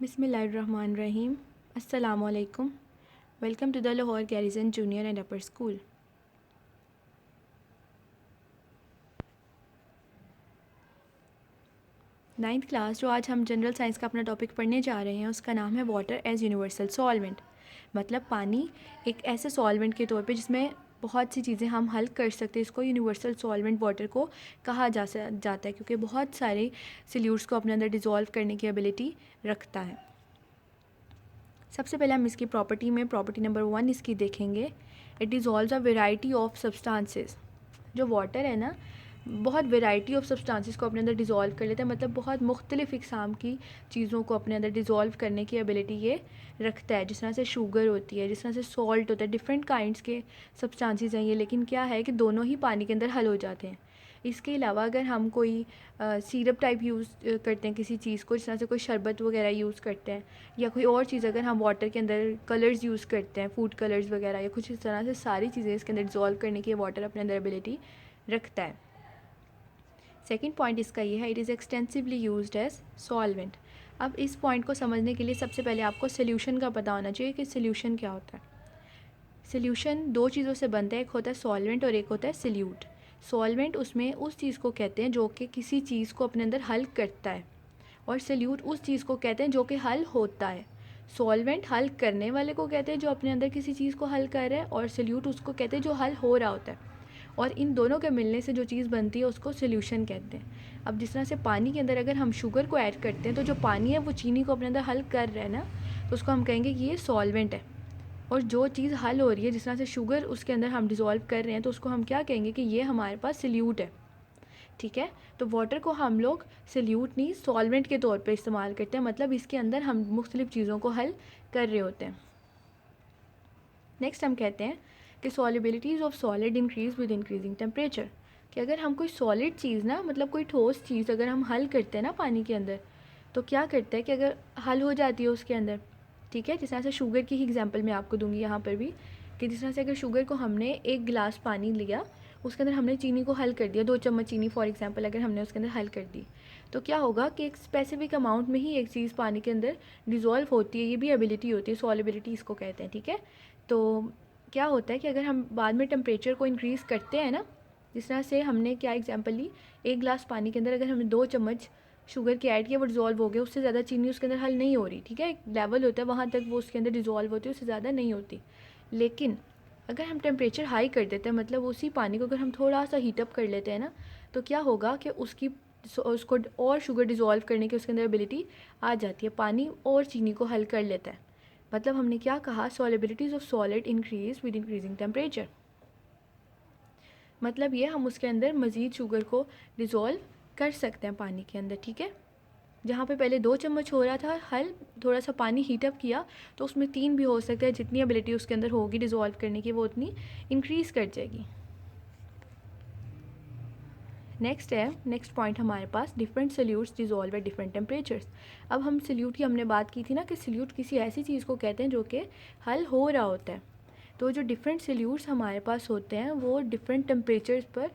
बिस्मिल्लाहिर्रहमानिर्रहीम। अस्सलामुअलैकुम। Welcome to the Lahore garrison junior and upper school. Ninth class जो आज हम जनरल साइंस का अपना टॉपिक पढ़ने जा रहे हैं उसका नाम है वाटर एज यूनिवर्सल सॉल्वेंट। मतलब पानी एक ऐसे सॉल्वेंट के तौर पे जिसमें बहुत सी चीज़ें हम हल कर सकते हैं। इसको यूनिवर्सल सॉल्वेंट वाटर को कहा जाता है क्योंकि बहुत सारे सल्यूट्स को अपने अंदर डिज़ोल्व करने की एबिलिटी रखता है। सबसे पहले हम इसकी प्रॉपर्टी नंबर 1 इसकी देखेंगे। It dissolves a variety of substances. जो वाटर है ना, बहुत वेराइटी ऑफ सब्सटेंसेस को अपने अंदर डिज़ोल्व कर लेता है। मतलब बहुत मुख्तलिफ़ इक़साम की चीज़ों को अपने अंदर डिज़ोल्व करने की एबिलिटी ये रखता है। जिस तरह से शुगर होती है, जिस तरह से सॉल्ट होता है, डिफरेंट काइंड्स के सब्सटेंसेस हैं ये। लेकिन क्या है कि दोनों ही पानी के अंदर हल हो जाते हैं। इसके अलावा अगर हम कोई सिरप टाइप यूज़ करते हैं किसी चीज़ को, जिस तरह से कोई शरबत वगैरह यूज़ करते हैं, या कोई और चीज़ अगर हम वाटर के अंदर कलर्स यूज़ करते हैं, फूड कलर्स वगैरह या कुछ इस तरह से, सारी चीज़ें इसके अंदर डिज़ोल्व करने की वाटर अपने अंदर एबिलिटी रखता है। सेकेंड पॉइंट इसका ये है, it is extensively used as solvent. अब इस पॉइंट को समझने के लिए सबसे पहले आपको सोल्यूशन का पता होना चाहिए कि सोल्यूशन क्या होता है। सोल्यूशन दो चीज़ों से बनता है, एक होता है सॉल्वेंट और एक होता है सोल्यूट। सॉल्वेंट उसमें उस चीज़ को कहते हैं जो कि किसी चीज़ को अपने अंदर हल करता है, और सोल्यूट उस चीज़ को कहते हैं जो कि हल होता है। सॉल्वेंट हल करने वाले को कहते हैं जो अपने अंदर किसी चीज़ को हल कर रहा है, और सोल्यूट उसको कहते हैं जो हल हो रहा होता है। और इन दोनों के मिलने से जो चीज़ बनती है उसको सोल्यूशन कहते हैं। अब जिस तरह से पानी के अंदर अगर हम शुगर को ऐड करते हैं तो जो पानी है वो चीनी को अपने अंदर हल कर रहा है ना, तो उसको हम कहेंगे कि ये सॉल्वेंट है। और जो चीज़ हल हो रही है, जिस तरह से शुगर उसके अंदर हम डिज़ोल्व कर रहे हैं, तो उसको हम क्या कहेंगे कि ये हमारे पास सोल्यूट है। ठीक है, तो वाटर को हम लोग सोल्यूट नहीं सॉल्वेंट के तौर पे इस्तेमाल करते हैं। मतलब इसके अंदर हम मुख्तलिफ़ चीज़ों को हल कर रहे होते हैं। नेक्स्ट हम कहते हैं कि solubilities of solid increase with increasing temperature. कि अगर हम कोई सॉलिड चीज़ ना, मतलब कोई ठोस चीज़ अगर हम हल करते हैं ना पानी के अंदर, तो क्या करता है कि अगर हल हो जाती है उसके अंदर, ठीक है, जिस तरह से शुगर की ही एग्जांपल मैं आपको दूंगी यहाँ पर भी, कि जिस तरह से अगर शुगर को हमने एक गिलास पानी लिया, उसके अंदर हमने चीनी को हल कर दिया, 2 चम्मच चीनी फॉर एग्जांपल अगर हमने उसके अंदर हल कर दी, तो क्या होगा कि एक स्पेसिफिक अमाउंट में ही एक चीज़ पानी के अंदर डिज़ोल्व होती है। ये भी एबिलिटी होती है, सॉलिबिलिटी इसको कहते हैं। ठीक है, तो क्या होता है कि अगर हम बाद में टेम्परेचर को इंक्रीज़ करते हैं ना, जिस तरह से हमने क्या एग्जांपल ली, एक गिलास पानी के अंदर अगर हमने 2 चम्मच शुगर के ऐड किया, वो डिज़ोल्व हो गया, उससे ज़्यादा चीनी उसके अंदर हल नहीं हो रही। ठीक है, एक लेवल होता है वहाँ तक वो उसके अंदर डिज़ोल्व होती है, उससे ज़्यादा नहीं होती। लेकिन अगर हम टेम्परेचर हाई कर देते हैं, मतलब उसी पानी को अगर हम थोड़ा सा हीटअप कर लेते हैं ना, तो क्या होगा कि उसको और शुगर डिज़ोल्व करने की उसके अंदर एबिलिटी आ जाती है। पानी और चीनी को हल कर लेता है। मतलब हमने क्या कहा, solubilities of solid increase with increasing temperature. मतलब ये हम उसके अंदर मज़ीद शुगर को डिज़ोल्व कर सकते हैं पानी के अंदर। ठीक है, जहाँ पे पहले 2 चम्मच हो रहा था हल, थोड़ा सा पानी हीटअप किया तो उसमें 3 भी हो सकता है। जितनी एबिलिटी उसके अंदर होगी डिज़ोल्व करने की, वो उतनी इंक्रीज़ कर जाएगी। नेक्स्ट पॉइंट हमारे पास, different solutes dissolve at different temperatures. अब हम सोल्यूट की हमने बात की थी ना, कि सोल्यूट किसी ऐसी चीज़ को कहते हैं जो कि हल हो रहा होता है। तो जो डिफरेंट सोल्यूट्स हमारे पास होते हैं वो डिफरेंट टेम्परेचर्स पर,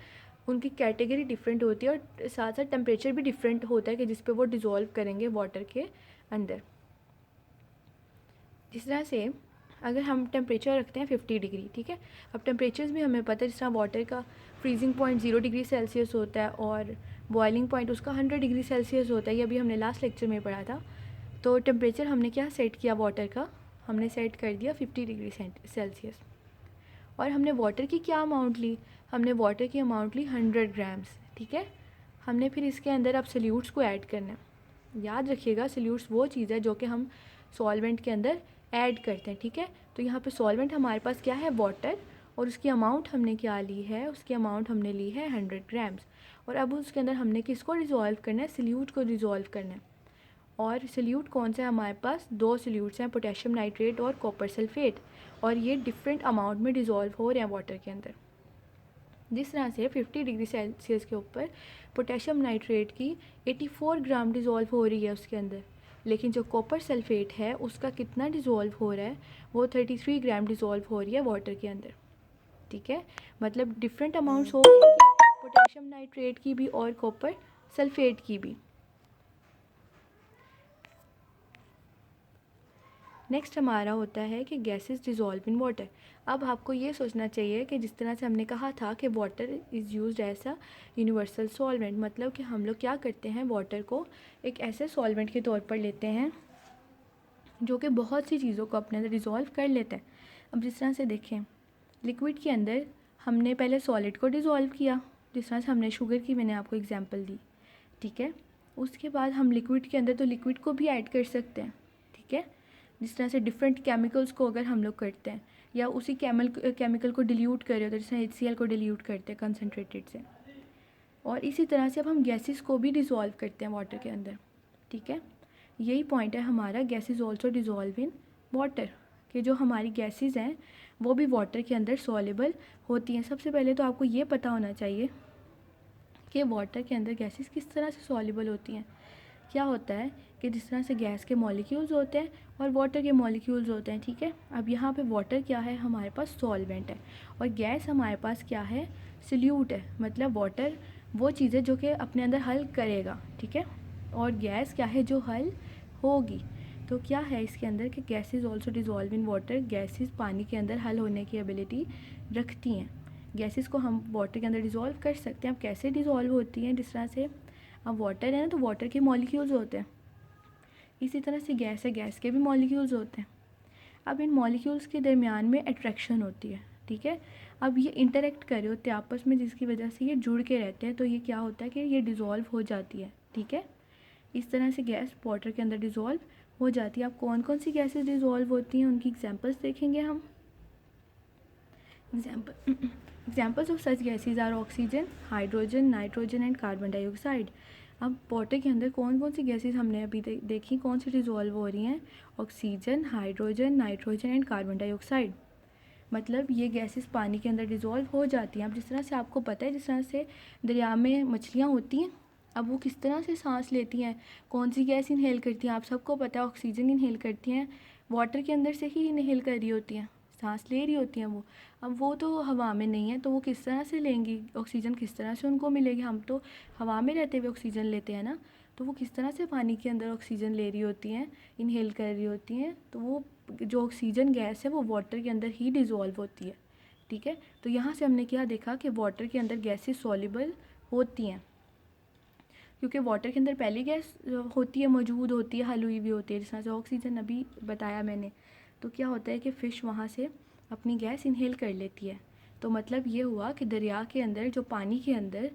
उनकी कैटेगरी डिफरेंट होती है, और साथ साथ टेम्परेचर भी डिफरेंट होता है कि जिस पे वो डिज़ोल्व करेंगे वाटर के अंदर। जिस तरह से अगर हम टेम्परेचर रखते हैं 50 डिग्री, ठीक है, अब टेम्परेचर्स भी हमें पता है, जिस तरह वाटर का फ्रीजिंग पॉइंट 0 डिग्री सेल्सियस होता है और बॉइलिंग पॉइंट उसका 100 डिग्री सेल्सियस होता है। ये अभी हमने लास्ट लेक्चर में पढ़ा था। तो टेम्परेचर हमने क्या सेट किया वाटर का, हमने सेट कर दिया 50 डिग्री सेल्सियस। और हमने वाटर की क्या अमाउंट ली, हमने वाटर की अमाउंट ली 100 ग्राम्स। ठीक है, हमने फिर इसके अंदर अब सोल्यूट्स को ऐड करना है। याद रखिएगा, सोल्यूट्स वो चीज़ है जो कि हम सॉल्वेंट के अंदर ऐड करते हैं। ठीक है, तो यहाँ पे सॉल्वेंट हमारे पास क्या है, वाटर, और उसकी अमाउंट हमने क्या ली है, उसकी अमाउंट हमने ली है 100 ग्राम्स। और अब उसके अंदर हमने किसको डिज़ोल्व करना है, सोल्यूट को डिज़ोल्व करना है। और सोल्यूट कौन सा है हमारे पास, 2 सोल्यूट्स हैं, पोटेशियम नाइट्रेट और कॉपर सल्फेट, और ये डिफरेंट अमाउंट में डिज़ोल्व हो रहे हैं वाटर के अंदर। जिस तरह से 50 डिग्री सेल्सियस के ऊपर पोटेशियम नाइट्रेट की 84 ग्राम डिज़ोल्व हो रही है उसके अंदर, लेकिन जो कॉपर सल्फेट है उसका कितना डिज़ोल्व हो रहा है, वो 33 ग्राम डिज़ोल्व हो रही है वाटर के अंदर। ठीक है, मतलब डिफरेंट अमाउंट्स हो गए पोटेशियम नाइट्रेट की भी और कॉपर सल्फेट की भी। नेक्स्ट हमारा होता है कि गैसेस डिज़ोल्व इन वाटर। अब आपको ये सोचना चाहिए कि जिस तरह से हमने कहा था कि water is used as a universal solvent, मतलब कि हम लोग क्या करते हैं, वाटर को एक ऐसे सॉल्वेंट के तौर पर लेते हैं जो कि बहुत सी चीज़ों को अपने अंदर डिज़ोल्व कर लेता है। अब जिस तरह से देखें, लिक्विड के अंदर हमने पहले सॉलिड को डिज़ोल्व किया, जिस तरह से हमने शुगर की मैंने आपको एग्जांपल दी, ठीक है। उसके बाद हम लिक्विड के अंदर तो लिक्विड को भी ऐड कर सकते हैं, ठीक है। जिस तरह से डिफरेंट केमिकल्स को अगर हम लोग करते हैं या उसी केमिकल को डिल्यूट कर रहे हो, तो जैसे HCl को डिल्यूट करते हैं कंसनट्रेटेड से, और इसी तरह से अब हम गैसेस को भी डिज़ोल्व करते हैं वाटर के अंदर, ठीक है। यही पॉइंट है हमारा, gases also dissolve in water, कि जो हमारी गैसेस हैं वो भी वाटर के अंदर सॉल्युबल होती हैं। सबसे पहले तो आपको ये पता होना चाहिए कि वाटर के अंदर गैसेस किस तरह से सॉल्युबल होती हैं। क्या होता है कि जिस तरह से गैस के मॉलिक्यूल्स होते हैं और वाटर के मॉलिक्यूल्स होते हैं, ठीक है। अब यहाँ पे वाटर क्या है, हमारे पास सॉल्वेंट है, और गैस हमारे पास क्या है, सल्यूट है। मतलब वाटर वो चीज़ है जो कि अपने अंदर हल करेगा, ठीक है, और गैस क्या है, जो हल होगी। तो क्या है इसके अंदर कि gases also dissolve in water, gases पानी के अंदर हल होने की एबिलिटी रखती हैं। गैसेस को हम वाटर के अंदर डिज़ोल्व कर सकते हैं। अब कैसे डिज़ोल्व होती हैं, जिस तरह से अब वाटर है ना, तो वाटर के मॉलिक्यूल्स होते हैं, इसी तरह से गैस है, गैस के भी मॉलिक्यूल्स होते हैं। अब इन मॉलिक्यूल्स के दरमियान में अट्रैक्शन होती है, ठीक है। अब ये इंटरेक्ट कर रहे होते हैं आपस में, जिसकी वजह से ये जुड़ के रहते हैं, तो ये क्या होता है कि ये डिज़ोल्व हो जाती है, ठीक है। इस तरह से गैस वाटर के अंदर डिज़ोल्व हो जाती है। अब कौन कौन सी गैसेस डिज़ोल्व होती हैं उनकी एग्जांपल्स देखेंगे हम। Examples of such gases are oxygen, hydrogen, nitrogen and carbon dioxide. अब वाटर के अंदर कौन कौन सी गैसेस हमने अभी देखी, कौन सी डिज़ोल्व हो रही हैं, oxygen, hydrogen, nitrogen and carbon dioxide. मतलब ये गैसेस पानी के अंदर डिज़ोल्व हो जाती हैं। अब जिस तरह से आपको पता है, जिस तरह से दरिया में मछलियाँ होती हैं, अब वो किस तरह से सांस लेती हैं, कौन सी गैस इनहेल करती हैं, आप सबको पता है ऑक्सीजन इनहेल करती हैं, वाटर के अंदर से ही इनहेल कर रही होती हैं, सांस ले रही होती हैं वो। अब वो तो हवा में नहीं है, तो वो किस तरह से लेंगी ऑक्सीजन, किस तरह से उनको मिलेगी, हम तो हवा में रहते हुए ऑक्सीजन लेते हैं ना, तो वो किस तरह से पानी के अंदर ऑक्सीजन ले रही होती हैं, इनहेल कर रही होती हैं। तो वो जो ऑक्सीजन गैस है वो वाटर के अंदर ही डिज़ोल्व होती है, ठीक है। तो यहाँ से हमने क्या देखा कि वाटर के अंदर गैसेस सॉल्युबल होती हैं, क्योंकि वाटर के अंदर पहली गैस होती है, मौजूद होती है, हल हुई भी होती है, जिस तरह से ऑक्सीजन अभी बताया मैंने। तो क्या होता है कि फ़िश वहाँ से अपनी गैस इनहेल कर लेती है। तो मतलब ये हुआ कि दरिया के अंदर जो पानी के अंदर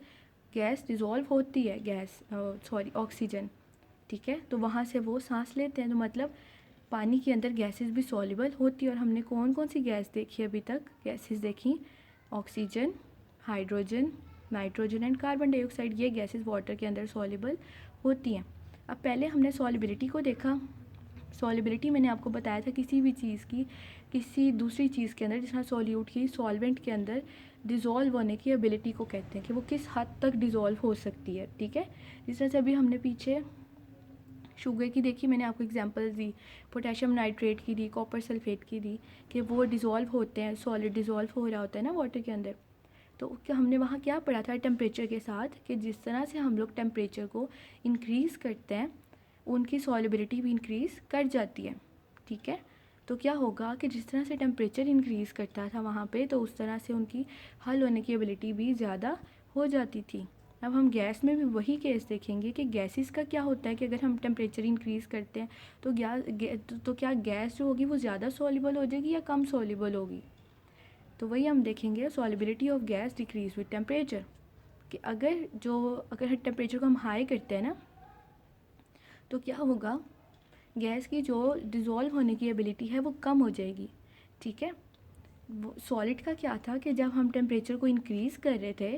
गैस डिज़ोल्व होती है, ऑक्सीजन, ठीक है, तो वहाँ से वो सांस लेते हैं। तो मतलब पानी के अंदर गैसेस भी सॉल्युबल होती है। और हमने कौन कौन सी गैस देखी अभी तक, गैसेस देखी, oxygen, hydrogen, nitrogen and carbon dioxide, ये गैसेस वाटर के अंदर सॉल्युबल होती हैं। अब पहले हमने सॉल्युबिलिटी को देखा। सॉल्युबिलिटी मैंने आपको बताया था किसी भी चीज़ की किसी दूसरी चीज़ के अंदर, जिस तरह सॉल्यूट की सॉल्वेंट के अंदर डिज़ोल्व होने की एबिलिटी को कहते हैं कि वो किस हद तक डिज़ोल्व हो सकती है, ठीक है। जिस तरह से अभी हमने पीछे शुगर की देखी, मैंने आपको एग्जांपल दी, पोटेशियम नाइट्रेट की दी, कॉपर सल्फेट की दी, कि वो डिज़ोल्व होते हैं, सॉलिड डिज़ोल्व हो रहा होता है ना वाटर के अंदर। तो क्या हमने वहाँ क्या पढ़ा था टेम्परेचर के साथ, कि जिस तरह से हम लोग टेम्परेचर को इंक्रीज़ करते हैं उनकी सॉल्युबिलिटी भी इंक्रीज़ कर जाती है, ठीक है। तो क्या होगा कि जिस तरह से टेम्परेचर इंक्रीज़ करता था वहाँ पे, तो उस तरह से उनकी हल होने की एबिलिटी भी ज़्यादा हो जाती थी। अब हम गैस में भी वही केस देखेंगे कि गैसेस का क्या होता है कि अगर हम टेम्परेचर इंक्रीज़ करते हैं तो क्या गैस जो होगी वो ज़्यादा सॉल्युबल हो जाएगी या कम सॉल्युबल होगी। तो वही हम देखेंगे, solubility of gas decrease with temperature, कि अगर टेम्परेचर को हम हाई करते हैं ना, तो क्या होगा, गैस की जो डिज़ोल्व होने की एबिलिटी है वो कम हो जाएगी, ठीक है। वो सॉलिड का क्या था कि जब हम टेम्परेचर को इंक्रीज़ कर रहे थे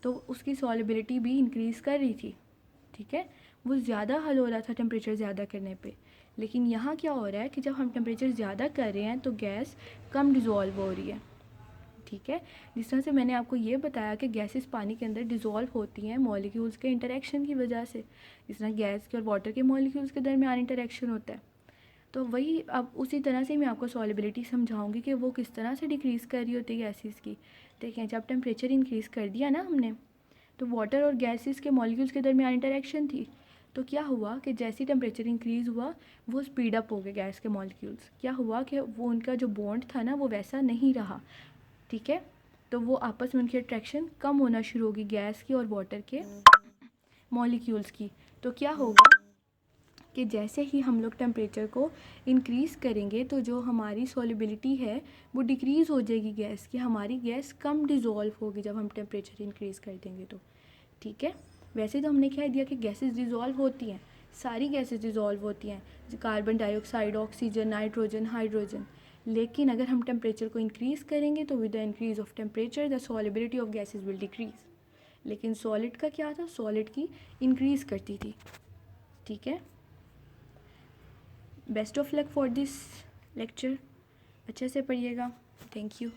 तो उसकी सॉल्युबिलिटी भी इंक्रीज़ कर रही थी, ठीक है, वो ज़्यादा हल हो रहा था टेम्परेचर ज़्यादा करने पे। लेकिन यहाँ क्या हो रहा है कि जब हम टेम्परेचर ज़्यादा कर रहे हैं तो गैस कम डिज़ोल्व हो रही है, ठीक है। जिस तरह से मैंने आपको ये बताया कि गैसेस पानी के अंदर डिज़ोल्व होती हैं मॉलिक्यूल्स के इंटरेक्शन की वजह से, जिस तरह गैस के और वाटर के मॉलिक्यूल्स के दरमियान इंटरेक्शन होता है। तो वही अब उसी तरह से मैं आपको सॉल्युबिलिटी समझाऊंगी कि वो किस तरह से डिक्रीज़ कर रही होती है गैसेस की। देखें, जब टेम्परेचर इंक्रीज़ कर दिया ना हमने, तो वाटर और गैसेस के मॉलिक्यूल्स के दरमियान इंटरेक्शन थी, तो क्या हुआ कि जैसे टेम्परेचर इंक्रीज़ हुआ वो स्पीड अप हो गए गैस के मॉलिक्यूल्स। क्या हुआ कि वो उनका जो बॉन्ड था ना वो वैसा नहीं रहा, ठीक है। तो वो आपस में उनकी अट्रैक्शन कम होना शुरू होगी गैस की और वाटर के मॉलिक्यूल्स की। तो क्या होगा कि जैसे ही हम लोग टेम्परेचर को इंक्रीज़ करेंगे तो जो हमारी सॉल्युबिलिटी है वो डिक्रीज़ हो जाएगी गैस की, हमारी गैस कम डिज़ोल्व होगी जब हम टेम्परेचर इंक्रीज़ कर देंगे तो, ठीक है। वैसे तो हमने कह दिया कि गैसेस डिज़ोल्व होती हैं, सारी गैसेस डिज़ोल्व होती हैं, carbon dioxide, oxygen, nitrogen, hydrogen. लेकिन अगर हम टेम्परेचर को इंक्रीज़ करेंगे तो with the increase of temperature the solubility of gases will decrease. लेकिन सॉलिड का क्या था, सॉलिड की इंक्रीज़ करती थी, ठीक है। Best of luck for this lecture, अच्छे से पढ़िएगा। Thank you.